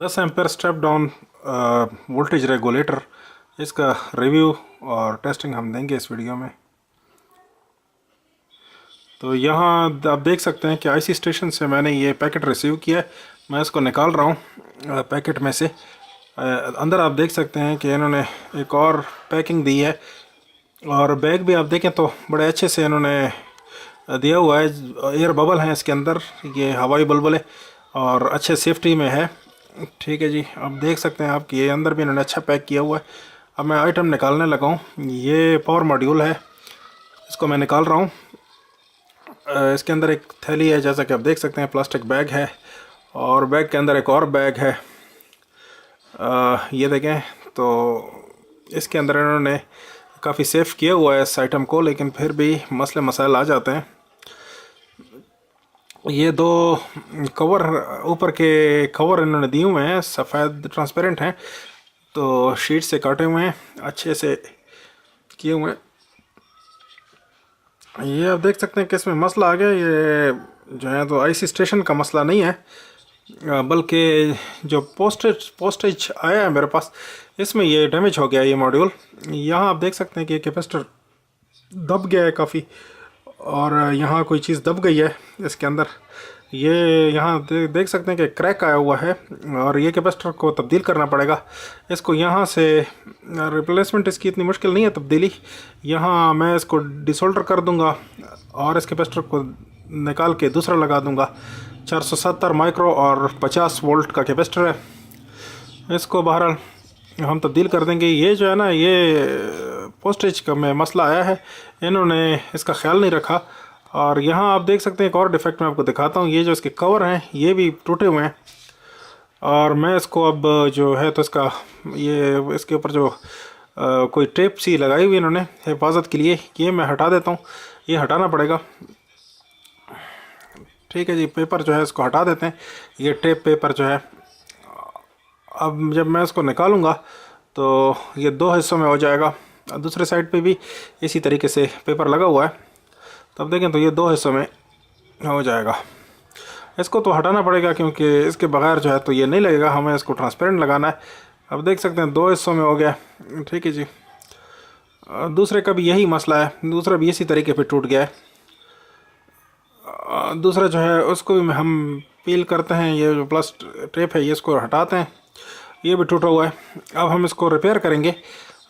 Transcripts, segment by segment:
10 ampere step down voltage regulator, इसका review और testing हम देंगे इस वीडियो में। तो यहाँ आप देख सकते हैं कि आईसी स्टेशन से मैंने ये पैकेट रिसीव किया है। मैं इसको निकाल रहा हूँ पैकेट में से। अंदर आप देख सकते हैं कि इन्होंने एक और पैकिंग दी है और बैग भी आप देखें तो बड़े अच्छे से इन्होंने दिया हुआ है। एयर बबल है इसके अंदर, ये हवाई बल्बल है और अच्छे सेफ्टी में है। ठीक है जी, आप देख सकते हैं आपकी ये अंदर भी इन्होंने अच्छा पैक किया हुआ है। अब मैं आइटम निकालने लगा हूँ। ये पावर मॉड्यूल है, इसको मैं निकाल रहा हूँ। इसके अंदर एक थैली है, जैसा कि आप देख सकते हैं, प्लास्टिक बैग है और बैग के अंदर एक और बैग है। ये देखें तो इसके अंदर इन्होंने काफ़ी सेफ़ किया हुआ है इस आइटम को, लेकिन फिर भी मसले मसाइल आ जाते हैं। ये दो कवर, ऊपर के कवर इन्होंने दिए हुए हैं, सफ़ेद ट्रांसपेरेंट हैं, तो शीट से काटे हुए हैं, अच्छे से किए हुए हैं। ये आप देख सकते हैं कि इसमें मसला आ गया। ये जो है तो आईसी स्टेशन का मसला नहीं है, बल्कि जो पोस्टेज आया है मेरे पास, इसमें ये डैमेज हो गया ये मॉड्यूल। यहाँ आप देख सकते हैं कि कैपेसिटर दब गया है काफ़ी, और यहाँ कोई चीज़ दब गई है इसके अंदर। ये यहाँ देख सकते हैं कि क्रैक आया हुआ है और ये कैपेसिटर को तब्दील करना पड़ेगा। इसको यहाँ से रिप्लेसमेंट इसकी इतनी मुश्किल नहीं है तब्दीली। यहाँ मैं इसको डिसोल्डर कर दूँगा और इस कैपेसिटर को निकाल के दूसरा लगा दूँगा। 470 माइक्रो और 50 वोल्ट का कैपेसिटर है। इसको बहरहाल हम तब्दील कर देंगे। ये जो है ना, ये पोस्टेज का में मसला आया है, इन्होंने इसका ख्याल नहीं रखा। और यहाँ आप देख सकते हैं एक और डिफेक्ट मैं आपको दिखाता हूँ। ये जो इसके कवर हैं ये भी टूटे हुए हैं, और मैं इसको अब जो है तो इसका ये इसके ऊपर जो कोई टेप सी लगाई हुई इन्होंने हिफाजत के लिए, ये मैं हटा देता हूँ। ये हटाना पड़ेगा। ठीक है जी, पेपर जो है इसको हटा देते हैं, ये टेप पेपर जो है। अब जब मैं इसको निकालूंगा तो ये दो हिस्सों में हो जाएगा। दूसरे साइड पे भी इसी तरीके से पेपर लगा हुआ है, तब देखें तो ये दो हिस्सों में हो जाएगा। इसको तो हटाना पड़ेगा क्योंकि इसके बगैर जो है तो ये नहीं लगेगा, हमें इसको ट्रांसपेरेंट लगाना है। अब देख सकते हैं दो हिस्सों में हो गया। ठीक है जी, दूसरे का भी यही मसला है, दूसरा भी इसी तरीके पे टूट गया है। दूसरा जो है उसको भी हम पील करते हैं। ये जो प्लस टेप है ये इसको हटाते हैं, ये भी टूटा हुआ है। अब हम इसको रिपेयर करेंगे।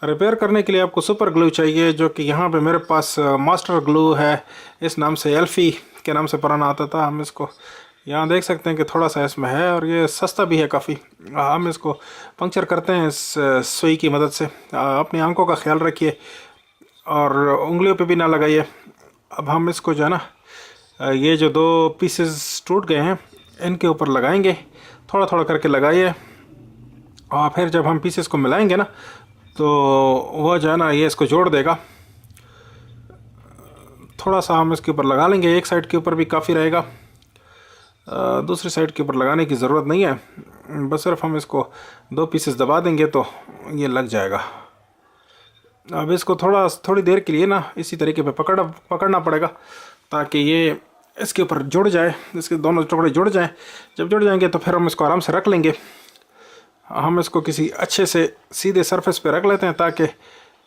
रिपेयर करने के लिए आपको सुपर ग्लू चाहिए, जो कि यहाँ पे मेरे पास मास्टर ग्लू है, इस नाम से, एल्फी के नाम से पुराना आता था। हम इसको यहाँ देख सकते हैं कि थोड़ा सा इसमें है और ये सस्ता भी है काफ़ी। हम इसको पंक्चर करते हैं इस सुई की मदद से। अपनी आंखों का ख्याल रखिए और उंगलियों पे भी ना लगाइए। अब हम इसको जो है ना, ये जो दो पीसेस टूट गए हैं इनके ऊपर लगाएंगे, थोड़ा थोड़ा करके लगाइए। और फिर जब हम पीसेस को मिलाएंगे ना तो वह जो है ना ये इसको जोड़ देगा। थोड़ा सा हम इसके ऊपर लगा लेंगे, एक साइड के ऊपर भी काफ़ी रहेगा, दूसरी साइड के ऊपर लगाने की ज़रूरत नहीं है। बस सिर्फ हम इसको दो पीसेस दबा देंगे तो ये लग जाएगा। अब इसको थोड़ी देर के लिए ना इसी तरीके पे पकड़ना पड़ेगा ताकि ये इसके ऊपर जुड़ जाए, इसके दोनों टुकड़े जुड़ जाएं। जब जुड़ जाएंगे तो फिर हम इसको आराम से रख लेंगे। हम इसको किसी अच्छे से सीधे सरफेस पे रख लेते हैं ताकि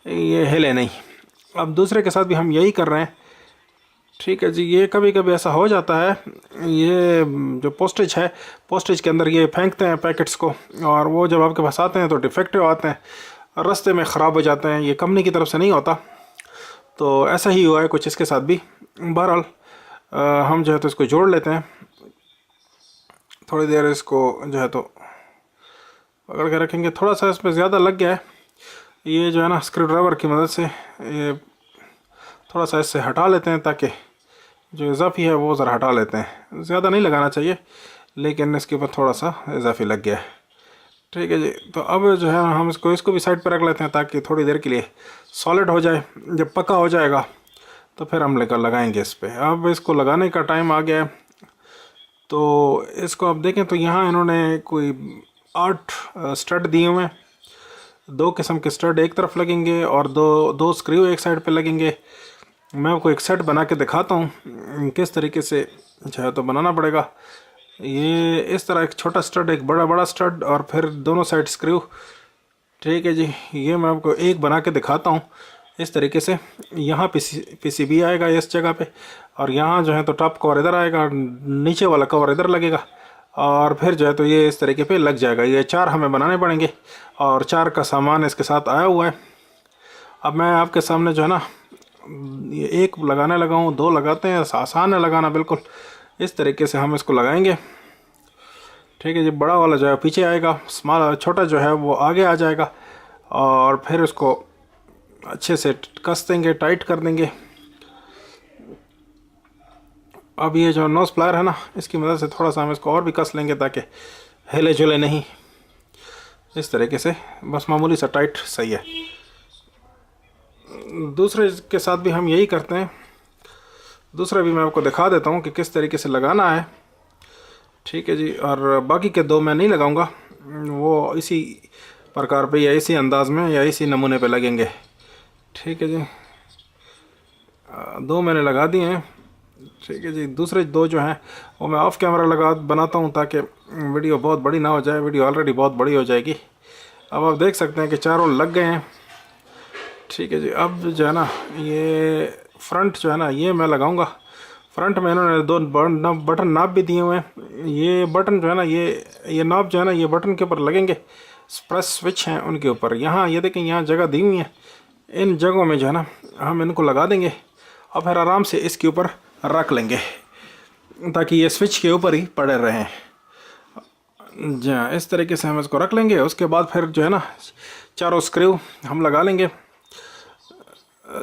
ये हिले नहीं। अब दूसरे के साथ भी हम यही कर रहे हैं। ठीक है जी, ये कभी कभी ऐसा हो जाता है, ये जो पोस्टेज है, पोस्टेज के अंदर ये फेंकते हैं पैकेट्स को, और वो जब आपके पास आते हैं तो डिफेक्टिव आते हैं, रास्ते में ख़राब हो जाते हैं। ये कंपनी की तरफ से नहीं होता, तो ऐसा ही हुआ है कुछ इसके साथ भी। बहरहाल हम जो है तो इसको जोड़ लेते हैं। थोड़ी देर इसको जो है तो पकड़ के रखेंगे। थोड़ा सा इसमें ज़्यादा लग गया है, ये जो है ना स्क्रू ड्राइवर की मदद से ये थोड़ा सा इससे हटा लेते हैं ताकि जो इजाफी है वो ज़रा हटा लेते हैं। ज़्यादा नहीं लगाना चाहिए, लेकिन इसके ऊपर थोड़ा सा इजाफी लग गया है। ठीक है जी, तो अब जो है हम इसको भी साइड पर रख लेते हैं ताकि थोड़ी देर के लिए सॉलिड हो जाए। जब पक्का हो जाएगा तो फिर हम लेकर लगाएंगे इस पर। अब इसको लगाने का टाइम आ गया है। तो इसको आप देखें तो यहाँ इन्होंने कोई 8 स्टड दिए हुए हैं। 2 किस्म के स्टड एक तरफ लगेंगे और दो स्क्रू एक साइड पे लगेंगे। मैं आपको एक सेट बना के दिखाता हूँ किस तरीके से जो है तो बनाना पड़ेगा। ये इस तरह एक छोटा स्टड, एक बड़ा बड़ा स्टड, और फिर दोनों साइड स्क्रू। ठीक है जी, ये मैं आपको एक बना के दिखाता हूँ इस तरीके से। यहाँ पीसीबी आएगा इस जगह पे, और यहाँ जो है तो टॉप कवर इधर आएगा, नीचे वाला कवर इधर लगेगा, और फिर जो है तो ये इस तरीके पे लग जाएगा। ये 4 हमें बनाने पड़ेंगे, और 4 का सामान इसके साथ आया हुआ है। अब मैं आपके सामने जो है ना ये एक लगाने लगा हूँ, 2 लगाते हैं, आसान है लगाना बिल्कुल। इस तरीके से हम इसको लगाएंगे। ठीक है जी, बड़ा वाला जो है पीछे आएगा, स्मॉल छोटा जो है वो आगे आ जाएगा, और फिर उसको अच्छे से कस देंगे, टाइट कर देंगे। अब ये जो नोज प्लायर है ना, इसकी मदद से थोड़ा सा हम इसको और भी कस लेंगे ताकि हिले जुले नहीं। इस तरीके से बस मामूली सा टाइट सही है। दूसरे के साथ भी हम यही करते हैं। दूसरा भी मैं आपको दिखा देता हूँ कि किस तरीके से लगाना है। ठीक है जी, और बाकी के 2 मैं नहीं लगाऊंगा, वो इसी प्रकार पे या इसी अंदाज में या इसी नमूने पे लगेंगे। ठीक है जी, 2 मैंने लगा दिए हैं। ठीक है जी, दूसरे 2 जो हैं वो मैं ऑफ कैमरा बनाता हूँ ताकि वीडियो बहुत बड़ी ना हो जाए। वीडियो ऑलरेडी बहुत बड़ी हो जाएगी। अब आप देख सकते हैं कि चारों लग गए हैं। ठीक है जी, अब जो है ना ये फ्रंट जो है ना ये मैं लगाऊंगा। फ्रंट में इन्होंने 2 बटन नाप भी दिए हुए हैं। ये बटन जो है ना ये नाप जो है ना ये बटन के ऊपर लगेंगे, प्रेस स्विच हैं उनके ऊपर। यहाँ ये देखें, यहाँ जगह दी हुई है, इन जगहों में जो है ना हम इनको लगा देंगे, और फिर आराम से इसके ऊपर रख लेंगे ताकि ये स्विच के ऊपर ही पड़े रहें। जी हाँ, इस तरीके से हम इसको रख लेंगे। उसके बाद फिर जो है ना चारों स्क्रू हम लगा लेंगे।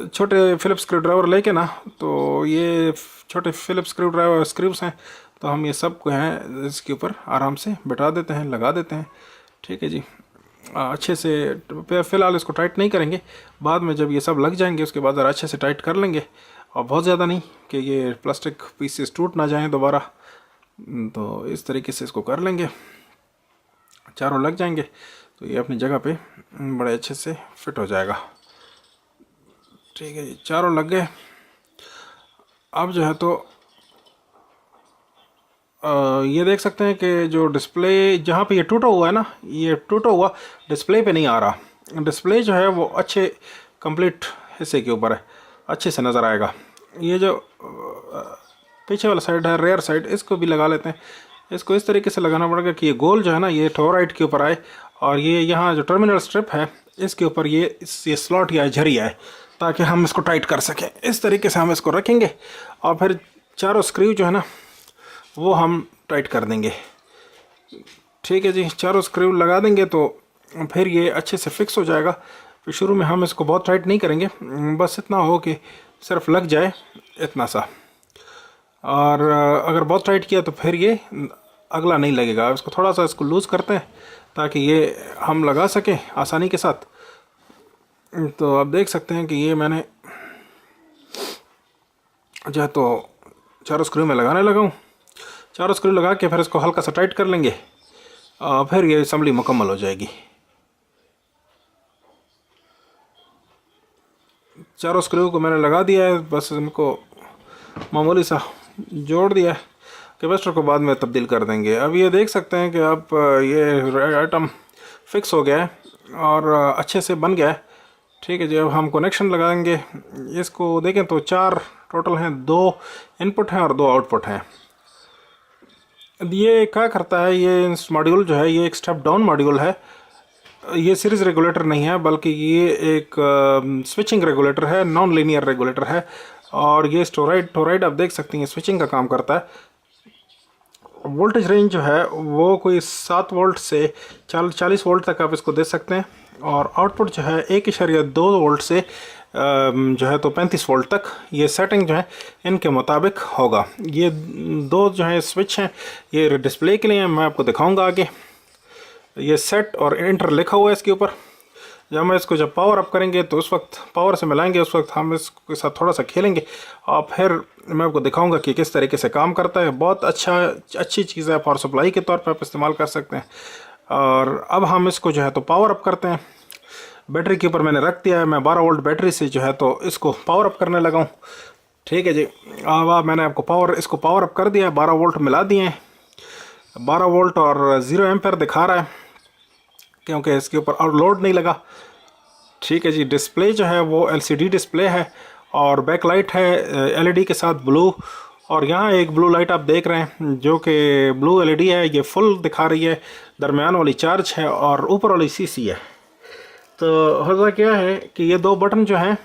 छोटे फिलिप्स स्क्रू ड्राइवर लेके ना, तो ये छोटे फिलिप्स स्क्रू ड्राइवर स्क्रूज हैं, तो हम ये सब को हैं इसके ऊपर आराम से बिठा देते हैं, लगा देते हैं। ठीक है जी, अच्छे से फ़िलहाल इसको टाइट नहीं करेंगे, बाद में जब ये सब लग जाएंगे उसके बाद ज़रा अच्छे से टाइट कर लेंगे, और बहुत ज़्यादा नहीं कि ये प्लास्टिक पीसेस टूट ना जाएं दोबारा। तो इस तरीके से इसको कर लेंगे, चारों लग जाएंगे तो ये अपनी जगह पे बड़े अच्छे से फिट हो जाएगा। ठीक है जी, चारों लग गए। अब जो है तो ये देख सकते हैं कि जो डिस्प्ले जहाँ पे ये टूटा हुआ है ना, ये टूटा हुआ डिस्प्ले पे नहीं आ रहा। डिस्प्ले जो है वो अच्छे कंप्लीट हिस्से के ऊपर है, अच्छे से नज़र आएगा। ये जो पीछे वाला साइड है, रेयर साइड, इसको भी लगा लेते हैं। इसको इस तरीके से लगाना पड़ेगा कि ये गोल जो है ना ये टोराइट के ऊपर आए, और ये यहाँ जो टर्मिनल स्ट्रिप है इसके ऊपर ये स्लॉट या झरी आए, ताकि हम इसको टाइट कर सकें। इस तरीके से हम इसको रखेंगे, और फिर चारों स्क्रू जो है ना वो हम टाइट कर देंगे। ठीक है जी, चारों स्क्रू लगा देंगे तो फिर ये अच्छे से फिक्स हो जाएगा। फिर शुरू में हम इसको बहुत टाइट नहीं करेंगे, बस इतना हो कि सिर्फ लग जाए, इतना सा। और अगर बहुत टाइट किया तो फिर ये अगला नहीं लगेगा। इसको थोड़ा सा इसको लूज़ करते हैं ताकि ये हम लगा सकें आसानी के साथ। तो आप देख सकते हैं कि ये मैंने जो है तो चारों स्क्रू में लगाने लगा हूँ। चारों स्क्रू लगा के फिर इसको हल्का सा टाइट कर लेंगे, और फिर ये असेंबली मुकम्मल हो जाएगी। चारों स्क्रू को मैंने लगा दिया है, बस इनको मामूली सा जोड़ दिया है। कैपेसिटर को बाद में तब्दील कर देंगे। अब ये देख सकते हैं कि अब ये आइटम फिक्स हो गया है और अच्छे से बन गया है। ठीक है जी, अब हम कनेक्शन लगाएंगे। इसको देखें तो 4 टोटल हैं, 2 इनपुट हैं और 2 आउटपुट हैं। ये क्या करता है, ये मॉड्यूल जो है ये एक स्टेप डाउन मॉड्यूल है। ये सीरीज़ रेगुलेटर नहीं है, बल्कि ये एक स्विचिंग रेगुलेटर है, नॉन लीनियर रेगुलेटर है। और ये टोराइड आप देख सकते हैं स्विचिंग का काम करता है। वोल्टेज रेंज जो है वो कोई 7 वोल्ट से 40 वोल्ट तक आप इसको दे सकते हैं। और आउटपुट जो है 1.2 वोल्ट से जो है तो 35 वोल्ट तक। ये सेटिंग जो है इनके मुताबिक होगा। ये 2 जो है स्विच हैं, ये डिस्प्ले के लिए हैं, मैं आपको दिखाऊंगा आगे। ये सेट और एंटर लिखा हुआ है इसके ऊपर। जब जब पावर अप करेंगे तो उस वक्त पावर से मिलाएंगे, उस वक्त हम इसके साथ थोड़ा सा खेलेंगे और फिर मैं आपको दिखाऊंगा कि किस तरीके से काम करता है। बहुत अच्छी चीज़ है, पावर सप्लाई के तौर पर आप इस्तेमाल कर सकते हैं। और अब हम इसको जो है तो पावर अप करते हैं। बैटरी के ऊपर मैंने रख दिया है, मैं 12 वोल्ट बैटरी से जो है तो इसको पावर अप करने लगा हूँ। ठीक है जी, अब मैंने आपको इसको पावर अप कर दिया है, 12 वोल्ट मिला दिए हैं। 12 वोल्ट और 0 एम्पेयर दिखा रहा है क्योंकि इसके ऊपर और लोड नहीं लगा। ठीक है जी, डिस्प्ले जो है वो LCD डिस्प्ले है और बैक लाइट है LED के साथ ब्लू, और यहाँ एक ब्लू लाइट आप देख रहे हैं जो कि ब्लू LED है, ये फुल दिखा रही है, दरमियान वाली चार्ज है और ऊपर वाली CC है। तो होता क्या है कि ये दो बटन जो हैं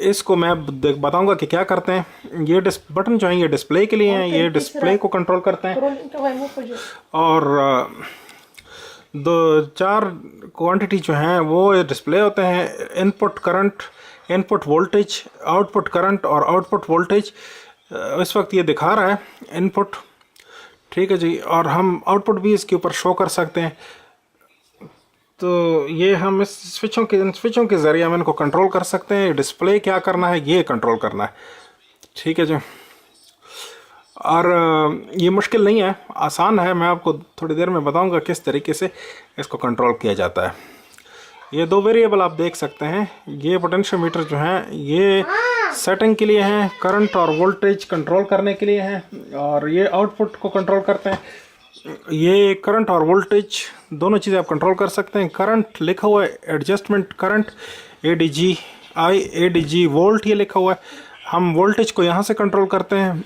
इसको मैं बताऊंगा कि क्या करते हैं। ये बटन जो हैं ये डिस्प्ले के लिए हैं, ये डिस्प्ले को कंट्रोल करते हैं, और दो चार क्वांटिटी जो हैं वो डिस्प्ले होते हैं, input current, input voltage, output current और आउटपुट वोल्टेज। इस वक्त ये दिखा रहा है इनपुट, ठीक है जी, और हम आउटपुट भी इसके ऊपर शो कर सकते हैं। तो ये हम इस स्विचों के ज़रिए हम इनको कंट्रोल कर सकते हैं। डिस्प्ले क्या करना है ये कंट्रोल करना है, ठीक है जी। और ये मुश्किल नहीं है, आसान है, मैं आपको थोड़ी देर में बताऊंगा किस तरीके से इसको कंट्रोल किया जाता है। ये दो वेरिएबल आप देख सकते हैं, ये पोटेंशियोमीटर जो हैं ये सेटिंग के लिए हैं, करंट और वोल्टेज कंट्रोल करने के लिए हैं, और ये आउटपुट को कंट्रोल करते हैं। ये करंट और वोल्टेज दोनों चीज़ें आप कंट्रोल कर सकते हैं। करंट लिखा हुआ है एडजस्टमेंट करंट, ADG वोल्ट ये लिखा हुआ है। हम वोल्टेज को यहाँ से कंट्रोल करते हैं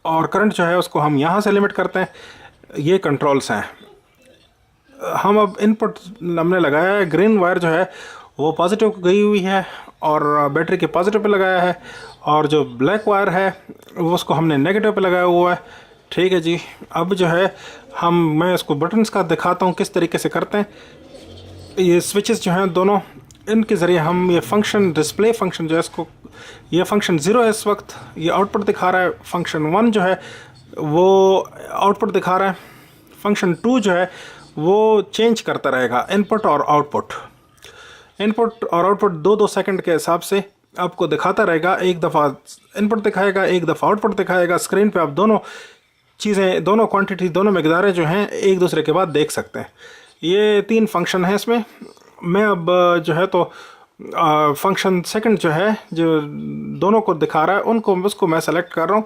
और करंट जो है उसको हम यहाँ से लिमिट करते हैं। ये कंट्रोल्स हैं। हम अब इनपुट हमने लगाया है, ग्रीन वायर जो है वो पॉजिटिव को गई हुई है और बैटरी के पॉजिटिव पे लगाया है, और जो ब्लैक वायर है वो उसको हमने नेगेटिव पे लगाया हुआ है, ठीक है जी। अब जो है मैं इसको बटन्स का दिखाता हूँ किस तरीके से करते हैं। ये स्विचेस जो हैं दोनों, इनके ज़रिए हम ये फंक्शन, डिस्प्ले फंक्शन जो है इसको, ये फंक्शन 0 है इस वक्त, ये आउटपुट दिखा रहा है। फंक्शन 1 जो है वो आउटपुट दिखा रहा है। फंक्शन 2 जो है वो चेंज करता रहेगा इनपुट और आउटपुट। इनपुट और आउटपुट 2-2 सेकंड के हिसाब से आपको दिखाता रहेगा। एक दफ़ा इनपुट दिखाएगा, एक दफ़ा आउटपुट दिखाएगा। स्क्रीन पे आप दोनों चीज़ें, दोनों क्वांटिटी, दोनों मकदारें जो हैं एक दूसरे के बाद देख सकते हैं। ये 3 फंक्शन हैं इसमें। मैं अब जो है तो फंक्शन सेकंड जो है जो दोनों को दिखा रहा है उनको, उसको मैं सेलेक्ट कर रहा हूँ।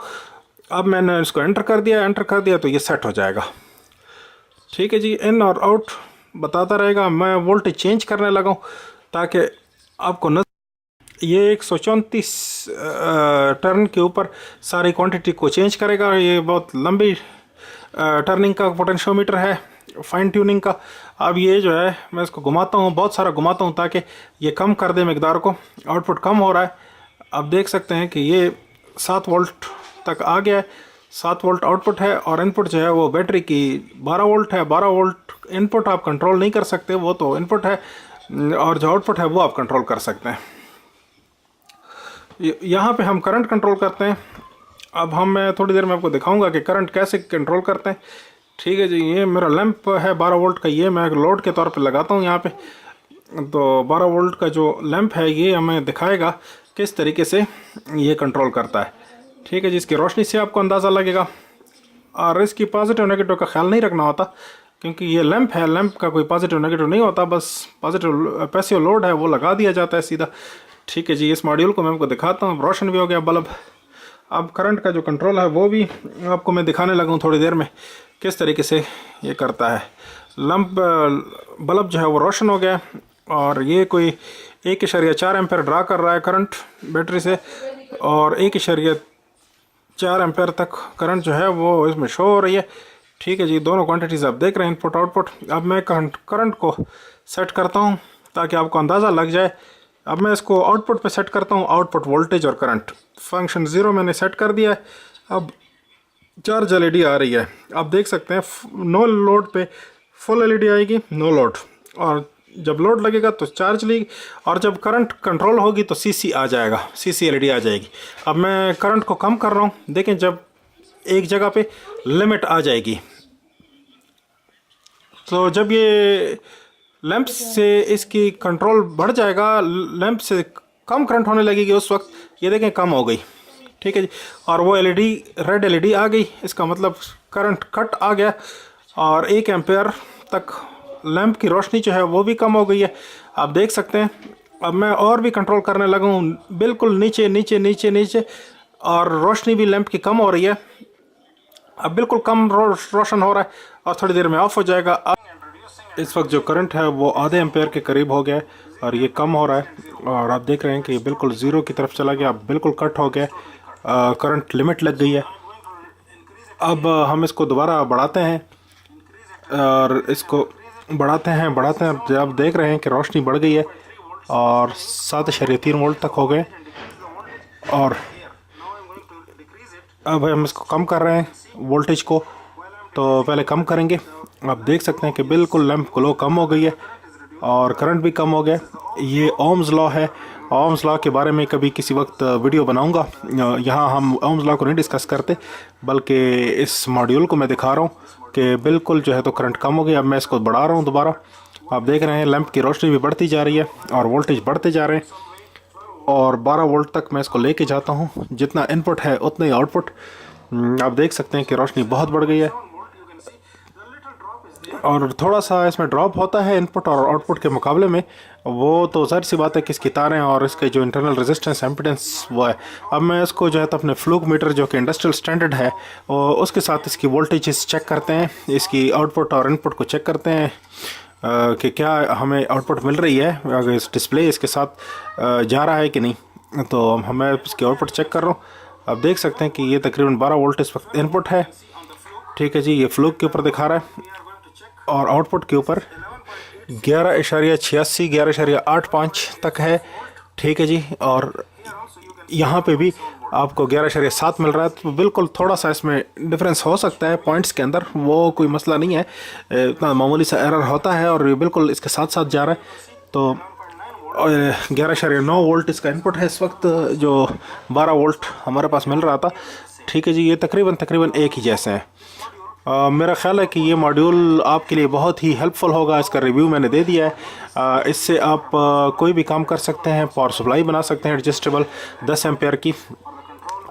अब मैंने इसको एंटर कर दिया तो ये सेट हो जाएगा, ठीक है जी। इन और आउट बताता रहेगा। मैं वोल्टेज चेंज करने लगा हूँ ताकि आपको न, ये 134 टर्न के ऊपर सारी क्वांटिटी को चेंज करेगा। ये बहुत लंबी टर्निंग का पोटेंशियोमीटर है, फाइन ट्यूनिंग का। अब ये जो है मैं इसको घुमाता हूँ, बहुत सारा घुमाता हूँ ताकि ये कम कर दे मिकदार को। आउटपुट कम हो रहा है, अब देख सकते हैं कि ये 7 वोल्ट तक आ गया है। 7 वोल्ट आउटपुट है और इनपुट जो है वो बैटरी की 12 वोल्ट है। 12 वोल्ट इनपुट आप कंट्रोल नहीं कर सकते, वो तो इनपुट है, और जो आउटपुट है वो आप कंट्रोल कर सकते हैं। यहाँ पे हम करंट कंट्रोल करते हैं। अब मैं थोड़ी देर में आपको दिखाऊंगा कि करंट कैसे कंट्रोल करते हैं, ठीक है जी। ये मेरा लैंप है 12 वोल्ट का, ये मैं लोड के तौर पे लगाता हूँ यहाँ पे। तो 12 वोल्ट का जो लैंप है ये हमें दिखाएगा किस तरीके से ये कंट्रोल करता है, ठीक है जी। इसकी रोशनी से आपको अंदाज़ा लगेगा, और इसकी पॉजिटिव नेगेटिव का ख्याल नहीं रखना होता क्योंकि ये लैंप है, लैंप का कोई पॉजिटिव नेगेटिव नहीं होता, बस पॉजिटिव पैसिव लोड है वो लगा दिया जाता है सीधा, ठीक है जी। इस मॉड्यूल को मैं आपको दिखाता हूँ। रोशन भी हो गया बल्ब। अब करंट का जो कंट्रोल है वो भी आपको मैं दिखाने लगा हूँ थोड़ी देर में किस तरीके से ये करता है। बल्ब जो है वो रोशन हो गया, और ये कोई 1.4 एम्पेयर ड्रा कर रहा है करंट बैटरी से, और 1.4 एम्पेयर तक करंट जो है वो इसमें शो हो रही है, ठीक है जी। दोनों क्वांटिटीज़ आप देख रहे हैं, इनपुट आउटपुट। अब मैं करंट को सेट करता हूँ ताकि आपको अंदाज़ा लग जाए। अब मैं इसको आउटपुट पे सेट करता हूँ, आउटपुट वोल्टेज और करंट। फंक्शन 0 मैंने सेट कर दिया है। अब चार्ज LED आ रही है, आप देख सकते हैं। नो लोड पे फुल LED आएगी, नो लोड, और जब लोड लगेगा तो चार्ज लेगी, और जब करंट कंट्रोल होगी तो CC आ जाएगा, CC LED आ जाएगी। अब मैं करंट को कम कर रहा हूँ, देखें जब एक जगह पे लिमिट आ जाएगी, तो जब ये लैंप से इसकी कंट्रोल बढ़ जाएगा, लैंप से कम करंट होने लगेगी, उस वक्त ये देखें कम हो गई, ठीक है जी। और वो LED रेड LED आ गई, इसका मतलब करंट कट आ गया, और 1 एम्पेयर तक लैंप की रोशनी जो है वो भी कम हो गई है, आप देख सकते हैं। अब मैं और भी कंट्रोल करने लगा हूँ, बिल्कुल नीचे नीचे नीचे नीचे, और रोशनी भी लैंप की कम हो रही है। अब बिल्कुल कम रोशन हो रहा है और थोड़ी देर में ऑफ हो जाएगा। इस वक्त जो करंट है वो आधे एम्पेयर के करीब हो गया है और ये कम हो रहा है और आप देख रहे हैं कि बिल्कुल ज़ीरो की तरफ चला गया, बिल्कुल कट हो गया, करंट लिमिट लग गई है। अब हम इसको दोबारा बढ़ाते हैं और इसको बढ़ाते हैं। जब देख रहे हैं कि रोशनी बढ़ गई है और 7.3 वोल्ट तक हो गए और अब हम इसको कम कर रहे हैं वोल्टेज को। तो पहले कम करेंगे, आप देख सकते हैं कि बिल्कुल लैंप ग्लो कम हो गई है और करंट भी कम हो गया। ये ओम्स लॉ है। ओम्स लॉ के बारे में कभी किसी वक्त वीडियो बनाऊंगा। यहाँ हम ओम्स लॉ को नहीं डिस्कस करते, बल्कि इस मॉड्यूल को मैं दिखा रहा हूँ कि बिल्कुल जो है तो करंट कम हो गया। अब मैं इसको बढ़ा रहा हूँ दोबारा। आप देख रहे हैं लैंप की रोशनी भी बढ़ती जा रही है और वोल्टेज बढ़ते जा रहे हैं और 12 वोल्ट तक मैं इसको लेके जाता हूँ। जितना इनपुट है उतना ही आउटपुट। आप देख सकते हैं कि रोशनी बहुत बढ़ गई है और थोड़ा सा इसमें ड्रॉप होता है इनपुट और आउटपुट के मुकाबले में। वो तो ज़ाहिर सी बात है कि इसकी तारें और इसके जो इंटरनल रेजिस्टेंस एम्पिडेंस वो है। अब मैं इसको जो है तो अपने फ्लूक मीटर जो कि इंडस्ट्रियल स्टैंडर्ड है उसके साथ इसकी वोल्टेजेस चेक करते हैं, इसकी आउटपुट और इनपुट को चेक करते हैं कि क्या हमें आउटपुट मिल रही है, अगर इस डिस्प्ले इसके साथ जा रहा है कि नहीं। तो मैं इसकी आउटपुट चेक कर रहा हूँ। आप देख सकते हैं कि ये तकरीबन 12 वोल्ट इस वक्त इनपुट है। ठीक है जी, ये फ्लूक के ऊपर दिखा रहा है और आउटपुट के ऊपर 11.86 11.85 तक है। ठीक है जी, और यहाँ पे भी आपको 11.7 मिल रहा है। तो बिल्कुल थोड़ा सा इसमें डिफरेंस हो सकता है पॉइंट्स के अंदर, वो कोई मसला नहीं है, इतना मामूली सा एरर होता है और ये बिल्कुल इसके साथ साथ जा रहा है। तो 11.9 वोल्ट इसका इनपुट है इस वक्त, जो 12 वोल्ट हमारे पास मिल रहा था। ठीक है जी, ये तकरीबन एक ही जैसे हैं। मेरा ख्याल है कि ये मॉड्यूल आपके लिए बहुत ही हेल्पफुल होगा। इसका रिव्यू मैंने दे दिया है। इससे आप कोई भी काम कर सकते हैं। पावर सप्लाई बना सकते हैं एडजस्टेबल 10 एम्पेयर की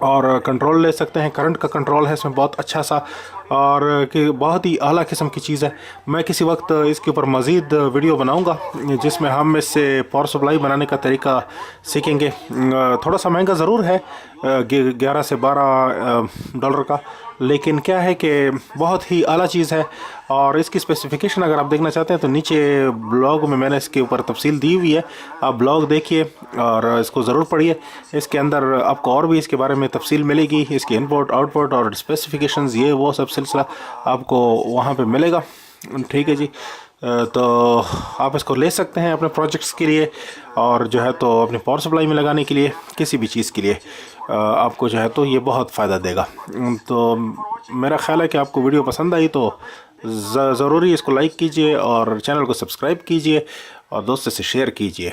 और कंट्रोल ले सकते हैं। करंट का कंट्रोल है इसमें बहुत अच्छा सा और कि बहुत ही आला किस्म की चीज़ है। मैं किसी वक्त इसके ऊपर मज़ीद वीडियो बनाऊंगा जिसमें हम इससे पावर सप्लाई बनाने का तरीका सीखेंगे। थोड़ा सा महंगा ज़रूर है, 11 से 12 डॉलर का, लेकिन क्या है कि बहुत ही आला चीज़ है। और इसकी स्पेसिफिकेशन अगर आप देखना चाहते हैं तो नीचे ब्लॉग में मैंने इसके ऊपर तफसील दी हुई है, आप ब्लॉग देखिए और इसको ज़रूर पढ़िए। इसके अंदर आपको और भी इसके बारे में तफसील मिलेगी, इसके इनपुट आउटपुट और स्पेसिफिकेशंस, ये वो सब सिलसिला आपको वहाँ पे मिलेगा। ठीक है जी, तो आप इसको ले सकते हैं अपने प्रोजेक्ट्स के लिए और जो है तो अपने पावर सप्लाई में लगाने के लिए, किसी भी चीज़ के लिए आपको जो है तो ये बहुत फ़ायदा देगा। तो मेरा ख्याल है कि आपको वीडियो पसंद आई तो ज़रूरी इसको लाइक कीजिए और चैनल को सब्सक्राइब कीजिए और दोस्तों से शेयर कीजिए।